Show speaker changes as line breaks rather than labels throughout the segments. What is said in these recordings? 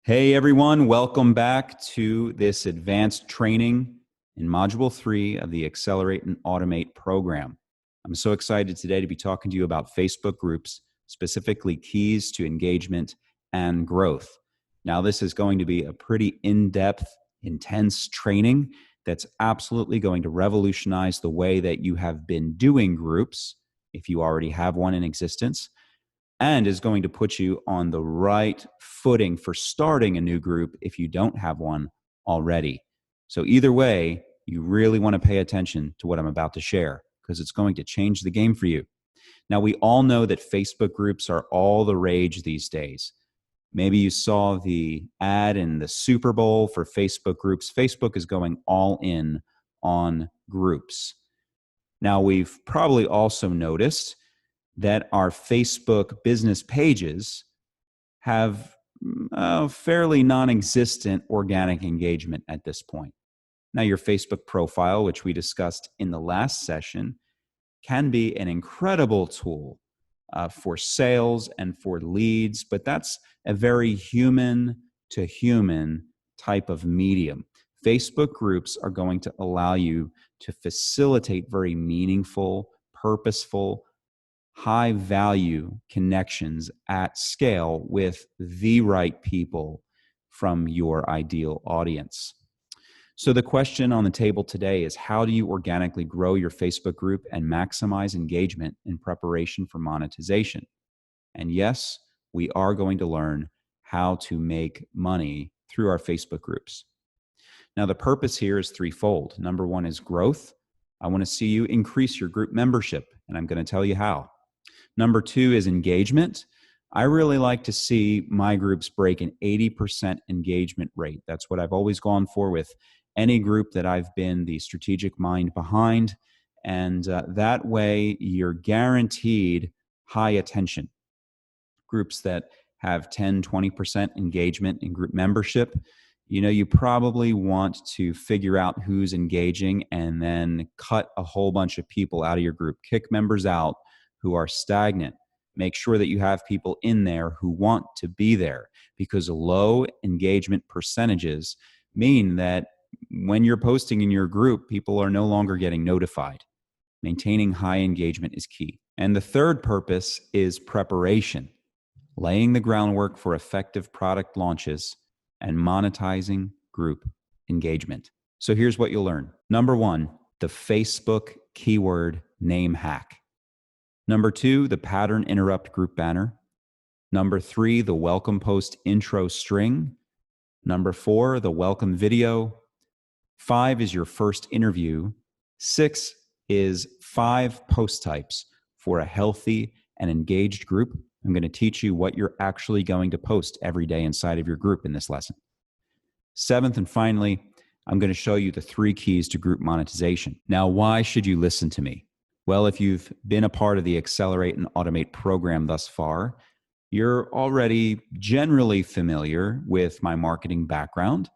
Hey everyone, welcome back to this advanced training in Module 3 of the Accelerate and Automate program. I'm so excited today to be talking to you about Facebook groups, specifically keys to engagement and growth. Now, this is going to be a pretty in-depth, intense training that's absolutely going to revolutionize the way that you have been doing groups, if you already have one in existence, and is going to put you on the right footing for starting a new group if you don't have one already. So either way, you really want to pay attention to what I'm about to share because it's going to change the game for you. Now, we all know that Facebook groups are all the rage these days. Maybe you saw the ad in the Super Bowl for Facebook groups. Facebook is going all in on groups. Now, we've probably also noticed that our Facebook business pages have fairly non-existent organic engagement at this point. Now, your Facebook profile, which we discussed in the last session, can be an incredible tool for sales and for leads, but that's a very human-to-human type of medium. Facebook groups are going to allow you to facilitate very meaningful, purposeful, high-value connections at scale with the right people from your ideal audience. So the question on the table today is, how do you organically grow your Facebook group and maximize engagement in preparation for monetization? And yes, we are going to learn how to make money through our Facebook groups. Now, the purpose here is threefold. Number one is growth. I want to see you increase your group membership, and I'm going to tell you how. Number two is engagement. I really like to see my groups break an 80% engagement rate. That's what I've always gone for with any group that I've been the strategic mind behind. And that way you're guaranteed high attention. Groups that have 10, 20% engagement in group membership, you probably want to figure out who's engaging and then cut a whole bunch of people out of your group. Kick members out who are stagnant. Make sure that you have people in there who want to be there, because low engagement percentages mean that when you're posting in your group, people are no longer getting notified. Maintaining high engagement is key. And the third purpose is preparation, laying the groundwork for effective product launches and monetizing group engagement. So here's what you'll learn. Number one, the Facebook keyword name hack. Number two, the pattern interrupt group banner. Number three, the welcome post intro string. Number four, the welcome video. 5 is your first interview. 6 is 5 post types for a healthy and engaged group. I'm going to teach you what you're actually going to post every day inside of your group in this lesson. 7th and finally, I'm going to show you the 3 keys to group monetization. Now, why should you listen to me? Well, if you've been a part of the Accelerate and Automate program thus far, you're already generally familiar with my marketing background,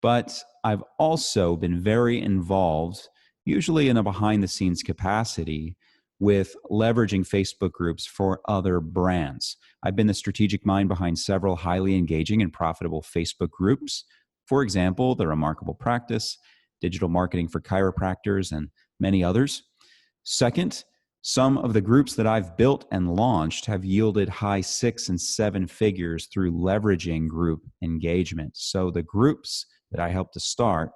but I've also been very involved, usually in a behind-the-scenes capacity, with leveraging Facebook groups for other brands. I've been the strategic mind behind several highly engaging and profitable Facebook groups. For example, The Remarkable Practice, Digital Marketing for Chiropractors, and many others. Second, some of the groups that I've built and launched have yielded high 6 and 7 figures through leveraging group engagement. So the groups that I help to start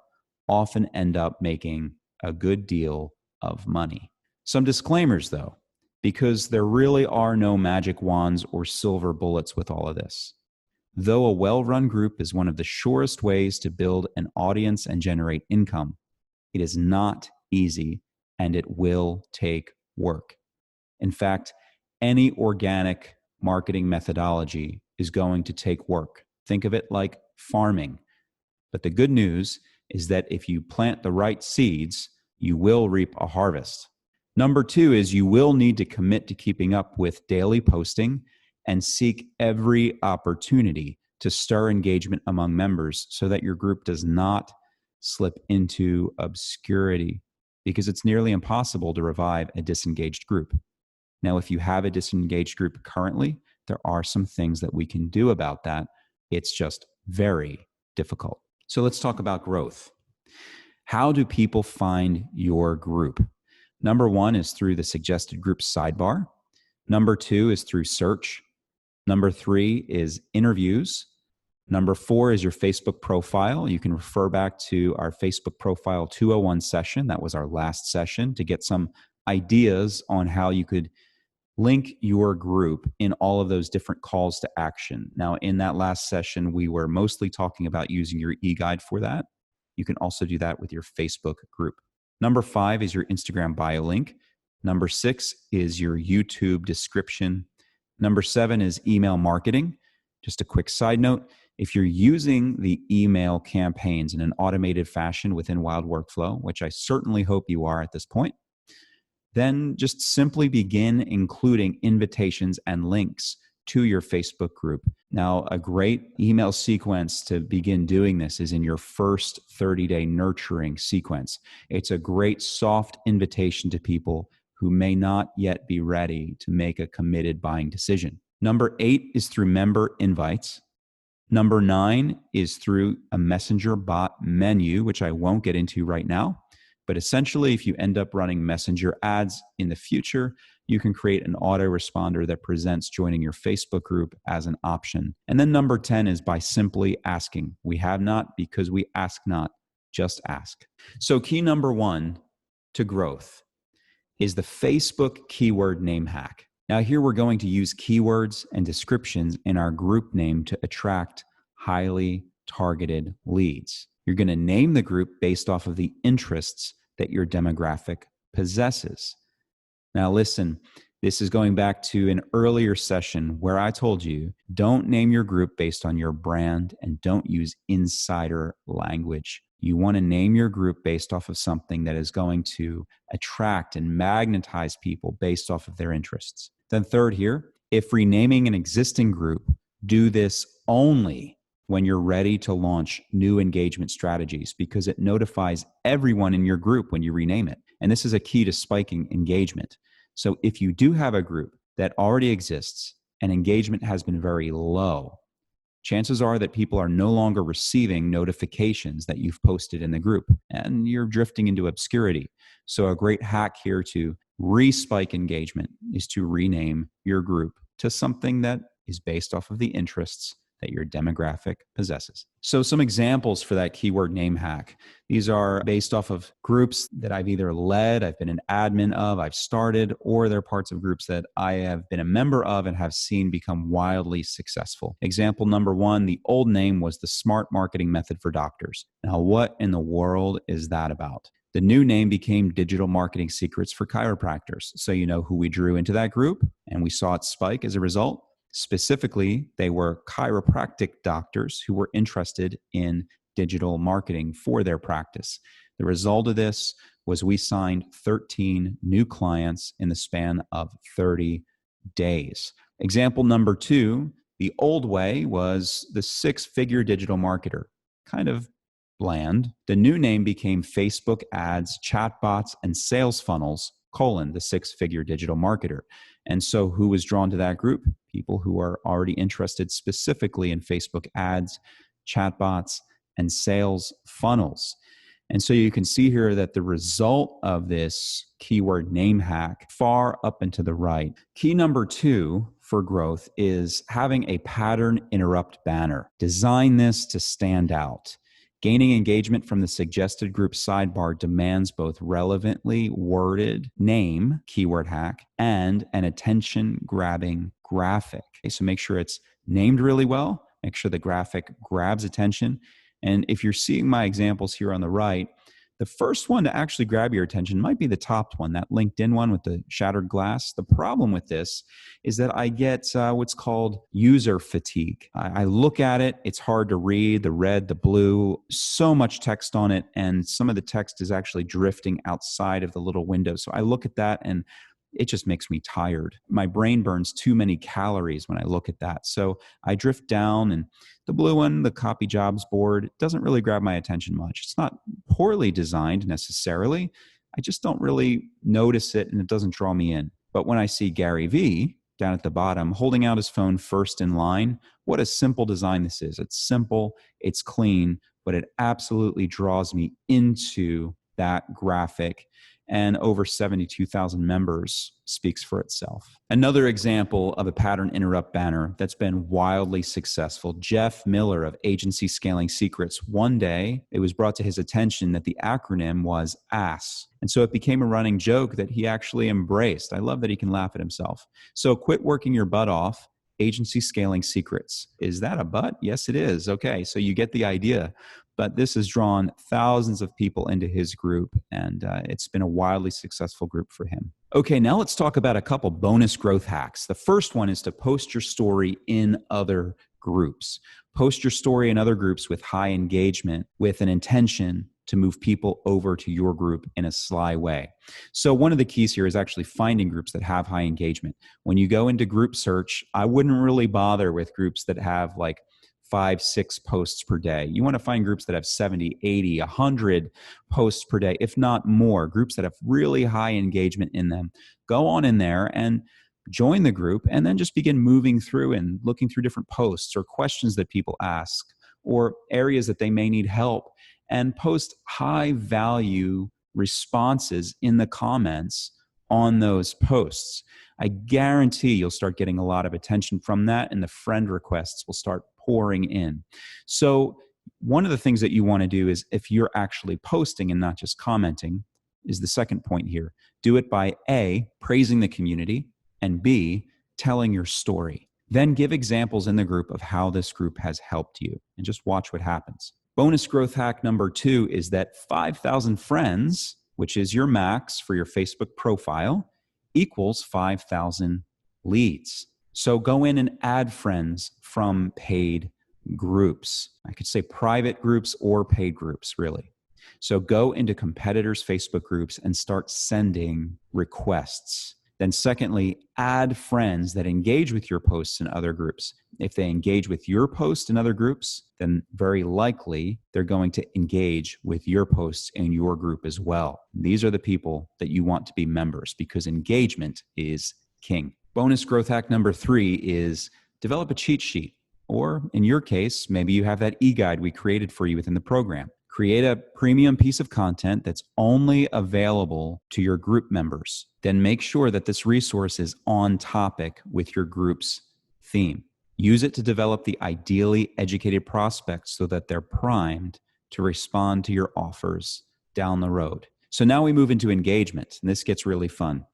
often end up making a good deal of money. Some disclaimers though, because there really are no magic wands or silver bullets with all of this. Though a well-run group is one of the surest ways to build an audience and generate income, it is not easy and it will take work. In fact, any organic marketing methodology is going to take work. Think of it like farming. But the good news is that if you plant the right seeds, you will reap a harvest. Number 2 is you will need to commit to keeping up with daily posting and seek every opportunity to stir engagement among members so that your group does not slip into obscurity, because it's nearly impossible to revive a disengaged group. Now, if you have a disengaged group currently, there are some things that we can do about that. It's just very difficult. So let's talk about growth. How do people find your group? Number one is through the suggested group sidebar. Number two is through search. Number three is interviews. Number four is your Facebook profile. You can refer back to our Facebook profile 201 session. That was our last session to get some ideas on how you could link your group in all of those different calls to action. Now, in that last session, we were mostly talking about using your e-guide for that. You can also do that with your Facebook group. Number five is your Instagram bio link. Number six is your YouTube description. Number seven is email marketing. Just a quick side note, if you're using the email campaigns in an automated fashion within Wild Workflow, which I certainly hope you are at this point, then just simply begin including invitations and links to your Facebook group. Now, a great email sequence to begin doing this is in your first 30-day nurturing sequence. It's a great soft invitation to people who may not yet be ready to make a committed buying decision. Number 8 is through member invites. Number 9 is through a messenger bot menu, which I won't get into right now. But essentially, if you end up running messenger ads in the future, you can create an autoresponder that presents joining your Facebook group as an option. And then number 10 is by simply asking. We have not because we ask not, just ask. So key number 1 to growth is the Facebook keyword name hack. Now here we're going to use keywords and descriptions in our group name to attract highly targeted leads. You're going to name the group based off of the interests that your demographic possesses. Now listen, this is going back to an earlier session where I told you, don't name your group based on your brand and don't use insider language. You want to name your group based off of something that is going to attract and magnetize people based off of their interests. Then third here, if renaming an existing group, do this only when you're ready to launch new engagement strategies because it notifies everyone in your group when you rename it. And this is a key to spiking engagement. So if you do have a group that already exists and engagement has been very low, chances are that people are no longer receiving notifications that you've posted in the group and you're drifting into obscurity. So a great hack here to re-spike engagement is to rename your group to something that is based off of the interests that your demographic possesses. So some examples for that keyword name hack. These are based off of groups that I've either led, I've been an admin of, I've started, or they're parts of groups that I have been a member of and have seen become wildly successful. Example number 1, the old name was the Smart Marketing Method for Doctors. Now, what in the world is that about? The new name became Digital Marketing Secrets for Chiropractors. So you know who we drew into that group, and we saw it spike as a result. Specifically, they were chiropractic doctors who were interested in digital marketing for their practice. The result of this was we signed 13 new clients in the span of 30 days. Example number 2, the old way was the 6-figure digital marketer. Kind of bland. The new name became Facebook ads, chatbots, and sales funnels, the 6-figure digital marketer. And so who was drawn to that group? People who are already interested specifically in Facebook ads, chatbots, and sales funnels. And so you can see here that the result of this keyword name hack far up and to the right. Key number 2 for growth is having a pattern interrupt banner. Design this to stand out. Gaining engagement from the suggested group sidebar demands both relevantly worded name, keyword hack, and an attention-grabbing graphic. Okay, so make sure it's named really well. Make sure the graphic grabs attention. And if you're seeing my examples here on the right, the first one to actually grab your attention might be the top one, that LinkedIn one with the shattered glass. The problem with this is that I get what's called user fatigue. I look at it, it's hard to read, the red, the blue, so much text on it, and some of the text is actually drifting outside of the little window. So I look at that and it just makes me tired. My brain burns too many calories when I look at that. So I drift down, and the blue one, the copy jobs board, doesn't really grab my attention much. It's not poorly designed necessarily. I just don't really notice it and it doesn't draw me in. But when I see Gary V, down at the bottom, holding out his phone first in line. What a simple design this is. It's simple, it's clean, but it absolutely draws me into that graphic. And over 72,000 members speaks for itself. Another example of a pattern interrupt banner that's been wildly successful. Jeff Miller of Agency Scaling Secrets. One day, it was brought to his attention that the acronym was ASS. And so it became a running joke that he actually embraced. I love that he can laugh at himself. So quit working your butt off. Agency Scaling Secrets. Is that a butt? Yes, it is. Okay, so you get the idea. But this has drawn thousands of people into his group, and it's been a wildly successful group for him. Okay, now let's talk about a couple bonus growth hacks. The first one is to post your story in other groups. Post your story in other groups with high engagement, with an intention to move people over to your group in a sly way. So one of the keys here is actually finding groups that have high engagement. When you go into group search, I wouldn't really bother with groups that have like 5, 6 posts per day. You want to find groups that have 70, 80, 100 posts per day, if not more, groups that have really high engagement in them. Go on in there and join the group and then just begin moving through and looking through different posts or questions that people ask or areas that they may need help, and post high value responses in the comments on those posts. I guarantee you'll start getting a lot of attention from that, and the friend requests will start pouring in. So one of the things that you want to do is, if you're actually posting and not just commenting, is the second point here. Do it by A, praising the community, and B, telling your story. Then give examples in the group of how this group has helped you, and just watch what happens. Bonus growth hack number 2 is that 5,000 friends, which is your max for your Facebook profile, equals 5,000 leads. So go in and add friends from paid groups. I could say private groups or paid groups, really. So go into competitors' Facebook groups and start sending requests. Then secondly, add friends that engage with your posts in other groups. If they engage with your post in other groups, then very likely they're going to engage with your posts in your group as well. These are the people that you want to be members, because engagement is king. Bonus growth hack number 3 is develop a cheat sheet. Or in your case, maybe you have that e-guide we created for you within the program. Create a premium piece of content that's only available to your group members. Then make sure that this resource is on topic with your group's theme. Use it to develop the ideally educated prospects so that they're primed to respond to your offers down the road. So now we move into engagement, and this gets really fun.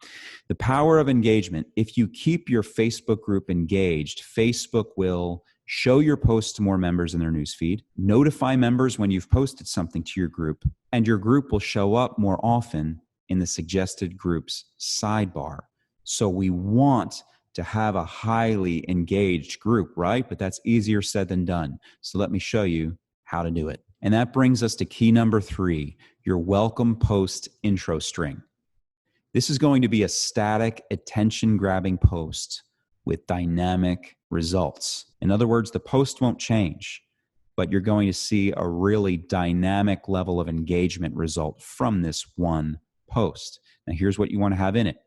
The power of engagement. If you keep your Facebook group engaged, Facebook will show your posts to more members in their newsfeed, notify members when you've posted something to your group, and your group will show up more often in the suggested groups sidebar. So we want to have a highly engaged group, right? But that's easier said than done. So let me show you how to do it. And that brings us to key number 3, your welcome post intro string. This is going to be a static, attention-grabbing post with dynamic results. In other words, the post won't change, but you're going to see a really dynamic level of engagement result from this one post. Now, here's what you want to have in it.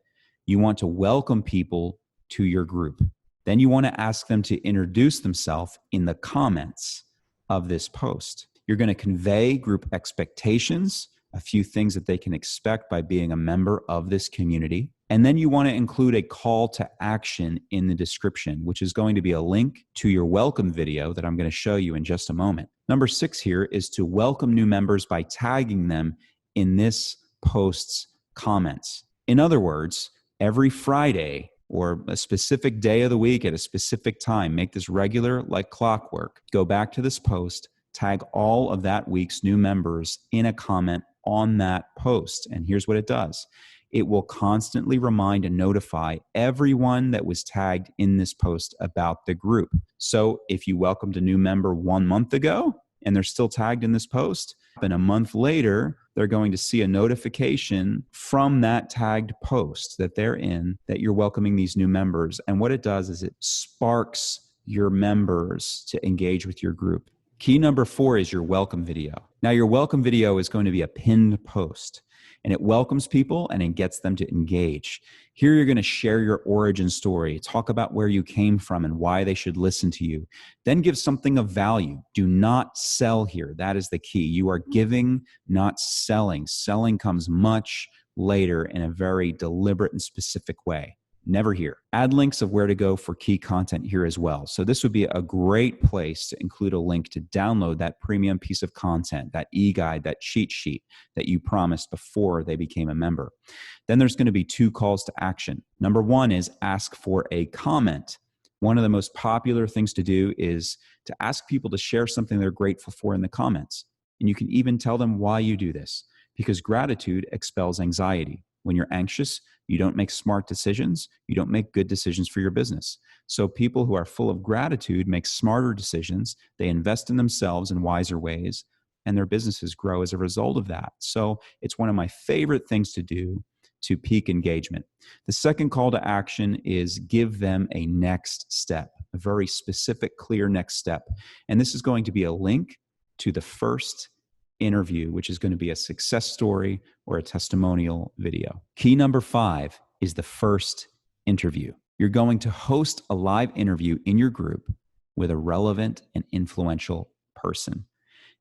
You want to welcome people to your group. Then you want to ask them to introduce themselves in the comments of this post. You're going to convey group expectations, a few things that they can expect by being a member of this community. And then you want to include a call to action in the description, which is going to be a link to your welcome video that I'm going to show you in just a moment. Number 6 here is to welcome new members by tagging them in this post's comments. In other words, every Friday or a specific day of the week at a specific time, make this regular like clockwork. Go back to this post, tag all of that week's new members in a comment on that post. And here's what it does. It will constantly remind and notify everyone that was tagged in this post about the group. So if you welcomed a new member 1 month ago and they're still tagged in this post, and a month later, they're going to see a notification from that tagged post that they're in that you're welcoming these new members. And what it does is it sparks your members to engage with your group. Key number 4 is your welcome video. Now, your welcome video is going to be a pinned post. and it welcomes people and it gets them to engage. Here you're going to share your origin story, talk about where you came from and why they should listen to you. Then give something of value. Do not sell here. That is the key. You are giving, not selling. Selling comes much later in a very deliberate and specific way. Never here. Add links of where to go for key content here as well. So this would be a great place to include a link to download that premium piece of content, that e-guide, that cheat sheet that you promised before they became a member. Then there's going to be 2 calls to action. Number 1 is ask for a comment. One of the most popular things to do is to ask people to share something they're grateful for in the comments. And you can even tell them why you do this, because gratitude expels anxiety. When you're anxious, you don't make smart decisions. You don't make good decisions for your business. So people who are full of gratitude make smarter decisions. They invest in themselves in wiser ways, and their businesses grow as a result of that. So it's one of my favorite things to do to peak engagement. The second call to action is give them a next step, a very specific, clear next step. And this is going to be a link to the first interview, which is going to be a success story or a testimonial video. Key number 5 is the first interview. You're going to host a live interview in your group with a relevant and influential person.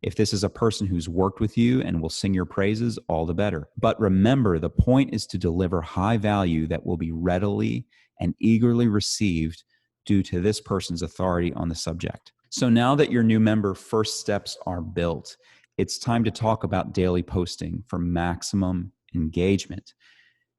If this is a person who's worked with you and will sing your praises, all the better. But remember, the point is to deliver high value that will be readily and eagerly received due to this person's authority on the subject. So now that your new member first steps are built, it's time to talk about daily posting for maximum engagement.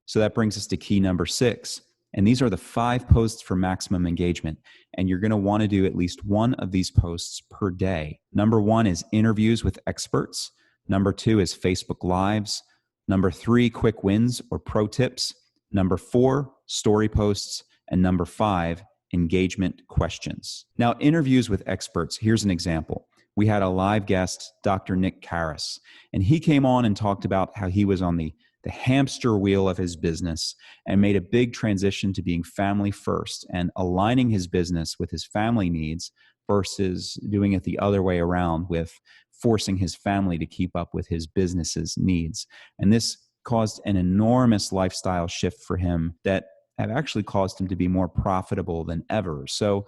So that brings us to key number 6. And these are the 5 posts for maximum engagement. And you're going to want to do at least one of these posts per day. Number 1 is interviews with experts. Number 2 is Facebook Lives. Number 3, quick wins or pro tips. Number 4, story posts. And number 5, engagement questions. Now, interviews with experts. Here's an example. We had a live guest, Dr. Nick Karras, and he came on and talked about how he was on the hamster wheel of his business and made a big transition to being family first and aligning his business with his family needs versus doing it the other way around with forcing his family to keep up with his business's needs. And this caused an enormous lifestyle shift for him that have actually caused him to be more profitable than ever. So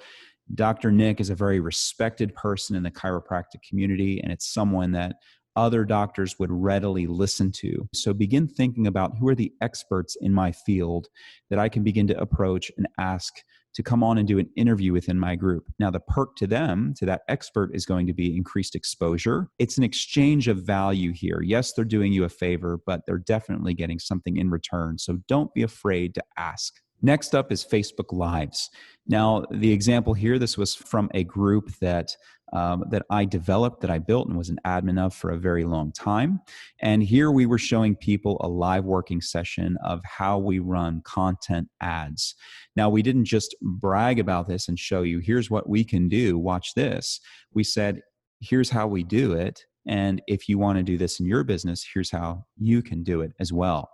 Dr. Nick is a very respected person in the chiropractic community, and it's someone that other doctors would readily listen to. So begin thinking about who are the experts in my field that I can begin to approach and ask to come on and do an interview within my group. Now, the perk to them, to that expert, is going to be increased exposure. It's an exchange of value here. Yes, they're doing you a favor, but they're definitely getting something in return. So don't be afraid to ask. Next up is Facebook Lives. Now, the example here, this was from a group that I developed, that I built and was an admin of for a very long time. And here we were showing people a live working session of how we run content ads. Now, we didn't just brag about this and show you, here's what we can do, watch this. We said, here's how we do it. And if you want to do this in your business, here's how you can do it as well.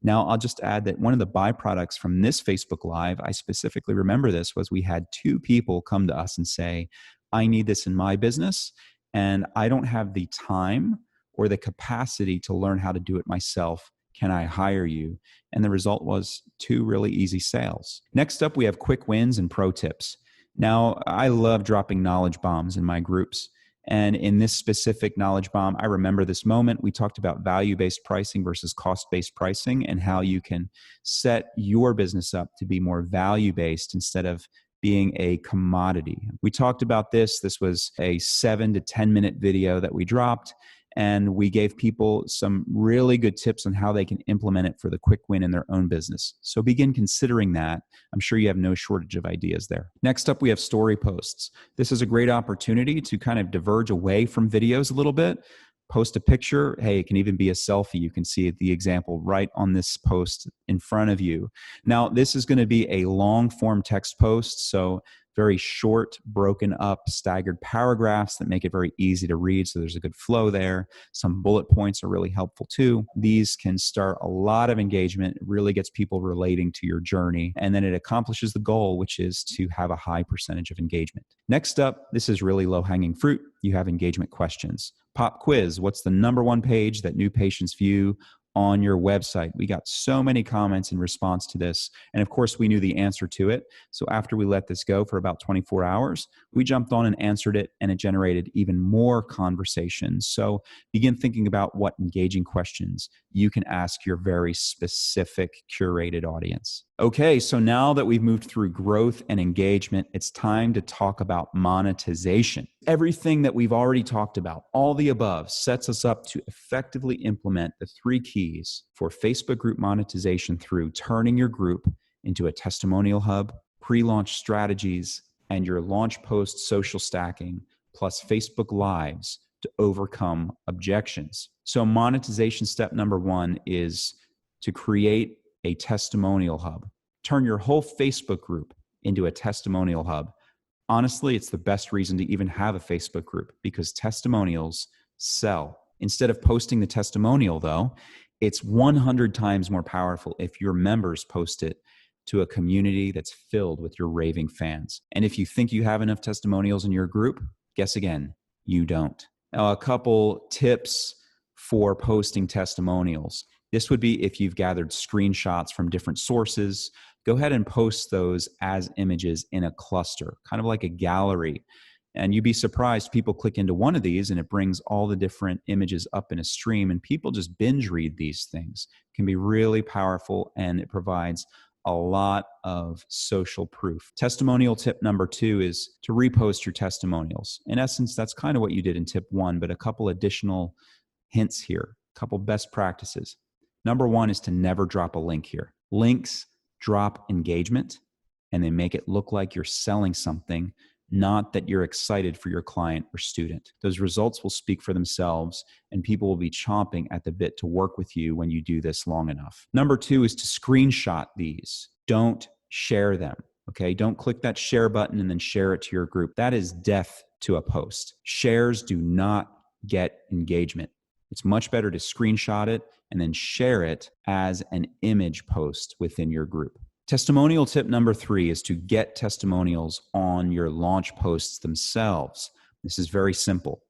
Now, I'll just add that one of the byproducts from this Facebook Live, I specifically remember this, was we had 2 people come to us and say, I need this in my business, and I don't have the time or the capacity to learn how to do it myself. Can I hire you? And the result was 2 really easy sales. Next up, we have quick wins and pro tips. Now, I love dropping knowledge bombs in my groups. And in this specific knowledge bomb, I remember this moment. We talked about value-based pricing versus cost-based pricing and how you can set your business up to be more value-based instead of being a commodity. We talked about this. This was a 7 to 10 minute video that we dropped, and we gave people some really good tips on how they can implement it for the quick win in their own business. So begin considering that. I'm sure you have no shortage of ideas there. Next up, we have story posts. This is a great opportunity to kind of diverge away from videos a little bit. Post a picture. Hey, it can even be a selfie. You can see the example right on this post in front of you. Now, this is going to be a long form text post, so very short, broken up, staggered paragraphs that make it very easy to read. So there's a good flow there. Some bullet points are really helpful too. These can start a lot of engagement. It really gets people relating to your journey. And then it accomplishes the goal, which is to have a high percentage of engagement. Next up, this is really low-hanging fruit. You have engagement questions. Pop quiz. What's the number 1 page that new patients view on your website? We got so many comments in response to this. And of course, we knew the answer to it. So after we let this go for about 24 hours, we jumped on and answered it, and it generated even more conversations. So begin thinking about what engaging questions you can ask your very specific curated audience. Okay, so now that we've moved through growth and engagement, it's time to talk about monetization. Everything that we've already talked about, all the above, sets us up to effectively implement the 3 keys for Facebook group monetization through turning your group into a testimonial hub, pre-launch strategies, and your launch post social stacking, plus Facebook Lives to overcome objections. So monetization step number 1 is to create a testimonial hub. Turn your whole Facebook group into a testimonial hub. Honestly, it's the best reason to even have a Facebook group because testimonials sell. Instead of posting the testimonial, though, it's 100 times more powerful if your members post it to a community that's filled with your raving fans. And if you think you have enough testimonials in your group, guess again, you don't. Now, a couple tips for posting testimonials. This would be if you've gathered screenshots from different sources, go ahead and post those as images in a cluster, kind of like a gallery. And you'd be surprised, people click into one of these and it brings all the different images up in a stream, and people just binge read these things. It can be really powerful, and it provides a lot of social proof. Testimonial tip number 2 is to repost your testimonials. In essence, that's kind of what you did in tip 1, but a couple additional hints here, a couple best practices. Number 1 is to never drop a link here. Links drop engagement, and they make it look like you're selling something, not that you're excited for your client or student. Those results will speak for themselves, and people will be chomping at the bit to work with you when you do this long enough. Number 2 is to screenshot these. Don't share them, okay? Don't click that share button and then share it to your group. That is death to a post. Shares do not get engagement. It's much better to screenshot it and then share it as an image post within your group. Testimonial tip number 3 is to get testimonials on your launch posts themselves. This is very simple.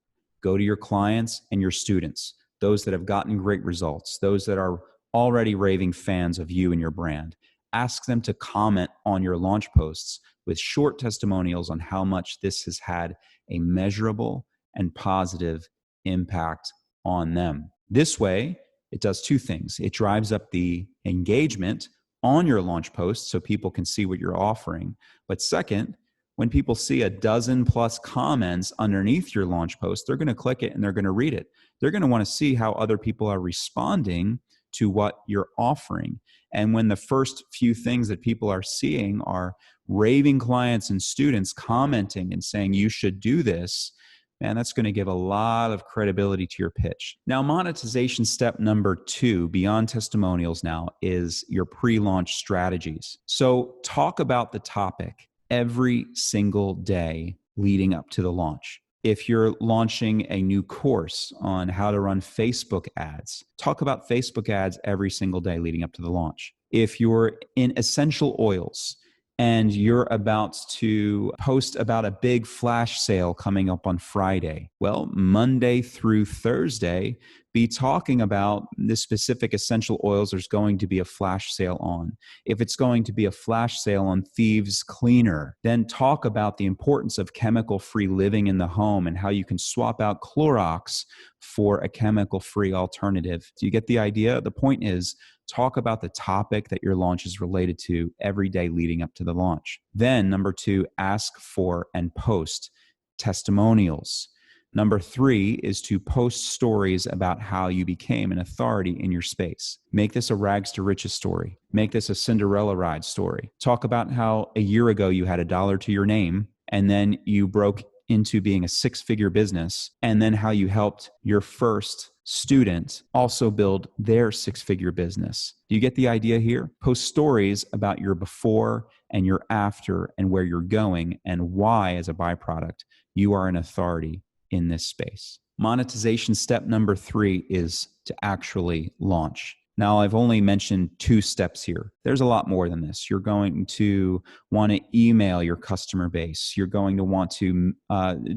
Go to your clients and your students, those that have gotten great results, those that are already raving fans of you and your brand. Ask them to comment on your launch posts with short testimonials on how much this has had a measurable and positive impact on them. This way, it does 2 things. It drives up the engagement on your launch post so people can see what you're offering. But second, when people see a dozen plus comments underneath your launch post, they're going to click it and they're going to read it. They're going to want to see how other people are responding to what you're offering. And when the first few things that people are seeing are raving clients and students commenting and saying you should do this, man, that's going to give a lot of credibility to your pitch. Now, monetization step number 2, beyond testimonials now, is your pre-launch strategies. So talk about the topic every single day leading up to the launch. If you're launching a new course on how to run Facebook ads, talk about Facebook ads every single day leading up to the launch. If you're in essential oils, and you're about to post about a big flash sale coming up on Friday, well, Monday through Thursday, be talking about the specific essential oils there's going to be a flash sale on. If it's going to be a flash sale on Thieves Cleaner, then talk about the importance of chemical-free living in the home and how you can swap out Clorox for a chemical-free alternative. Do you get the idea? The point is, talk about the topic that your launch is related to every day leading up to the launch. Then, number 2, ask for and post testimonials. Number 3 is to post stories about how you became an authority in your space. Make this a rags to riches story. Make this a Cinderella ride story. Talk about how a year ago you had $1 to your name, and then you broke into being a 6-figure business, and then how you helped your first student also build their 6-figure business. Do you get the idea here? Post stories about your before and your after and where you're going and why, as a byproduct, you are an authority in this space. Monetization step number 3 is to actually launch. Now, I've only mentioned 2 steps here. There's a lot more than this. You're going to want to email your customer base. You're going to want to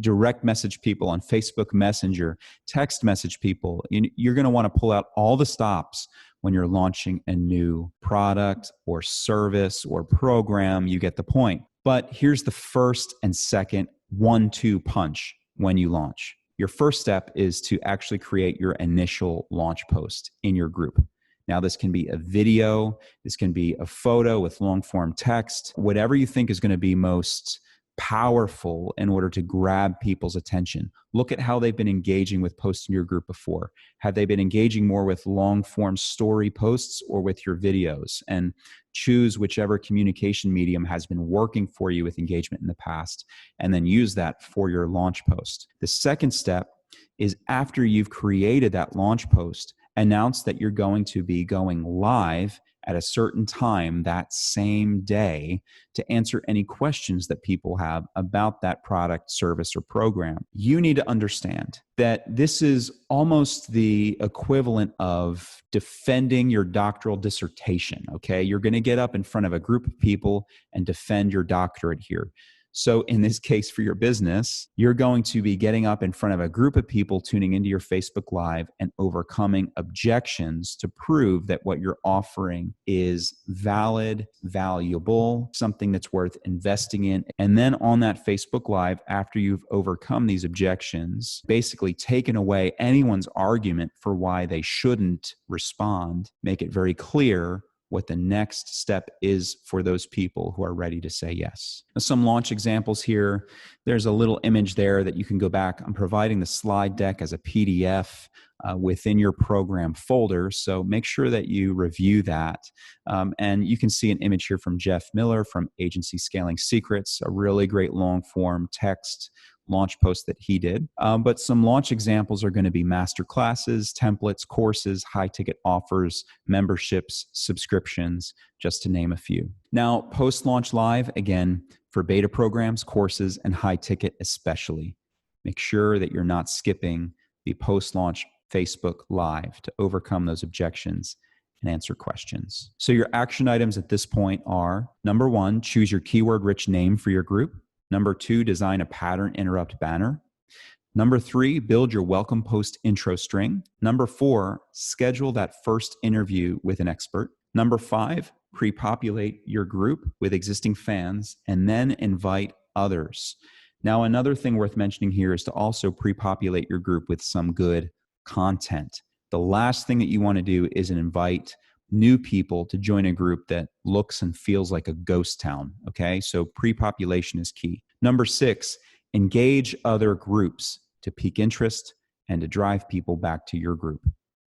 direct message people on Facebook Messenger, text message people. You're going to want to pull out all the stops when you're launching a new product or service or program. You get the point. But here's the first and second 1-2 punch when you launch. Your first step is to actually create your initial launch post in your group. Now, this can be a video, this can be a photo with long form text, whatever you think is going to be most powerful in order to grab people's attention. Look at how they've been engaging with posts in your group before. Have they been engaging more with long form story posts or with your videos? And choose whichever communication medium has been working for you with engagement in the past, and then use that for your launch post. The second step is, after you've created that launch post, announce that you're going to be going live at a certain time that same day to answer any questions that people have about that product, service, or program. You need to understand that this is almost the equivalent of defending your doctoral dissertation, okay? You're going to get up in front of a group of people and defend your doctorate here. So in this case, for your business, you're going to be getting up in front of a group of people tuning into your Facebook Live and overcoming objections to prove that what you're offering is valid, valuable, something that's worth investing in. And then on that Facebook Live, after you've overcome these objections, basically taken away anyone's argument for why they shouldn't respond, make it very clear what the next step is for those people who are ready to say yes. Now, some launch examples here. There's a little image there that you can go back. I'm providing the slide deck as a PDF within your program folder, so make sure that you review that. And you can see an image here from Jeff Miller from Agency Scaling Secrets, a really great long form text launch post that he did. But some launch examples are going to be master classes, templates, courses, high ticket offers, memberships, subscriptions, just to name a few. Now, post-launch live, again, for beta programs, courses, and high ticket especially. Make sure that you're not skipping the post-launch Facebook Live to overcome those objections and answer questions. So your action items at this point are, number 1, choose your keyword-rich name for your group. Number 2, design a pattern interrupt banner. Number 3, build your welcome post intro string. Number 4, schedule that first interview with an expert. Number 5, pre-populate your group with existing fans and then invite others. Now, another thing worth mentioning here is to also pre-populate your group with some good content. The last thing that you want to do is invite new people to join a group that looks and feels like a ghost town, okay? So pre-population is key. Number 6, engage other groups to pique interest and to drive people back to your group.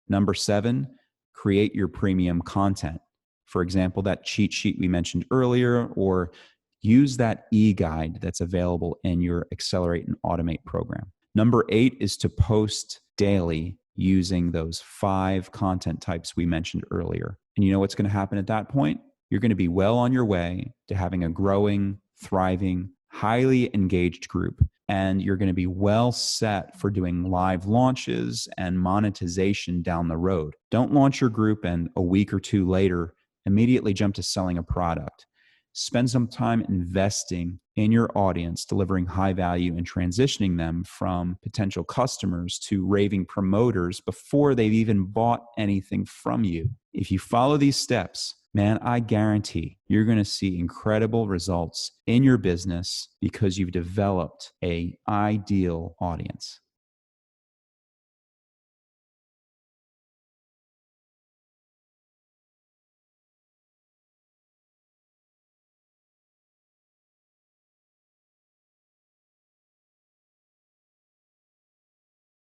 Number 7, create your premium content. For example, that cheat sheet we mentioned earlier, or use that e-guide that's available in your Accelerate and Automate program. Number 8 is to post daily using those 5 content types we mentioned earlier. And you know what's going to happen at that point? You're going to be well on your way to having a growing, thriving, highly engaged group. And you're going to be well set for doing live launches and monetization down the road. Don't launch your group and a week or 2 later, immediately jump to selling a product. Spend some time investing in your audience, delivering high value and transitioning them from potential customers to raving promoters before they've even bought anything from you. If you follow these steps, man, I guarantee you're going to see incredible results in your business because you've developed an ideal audience.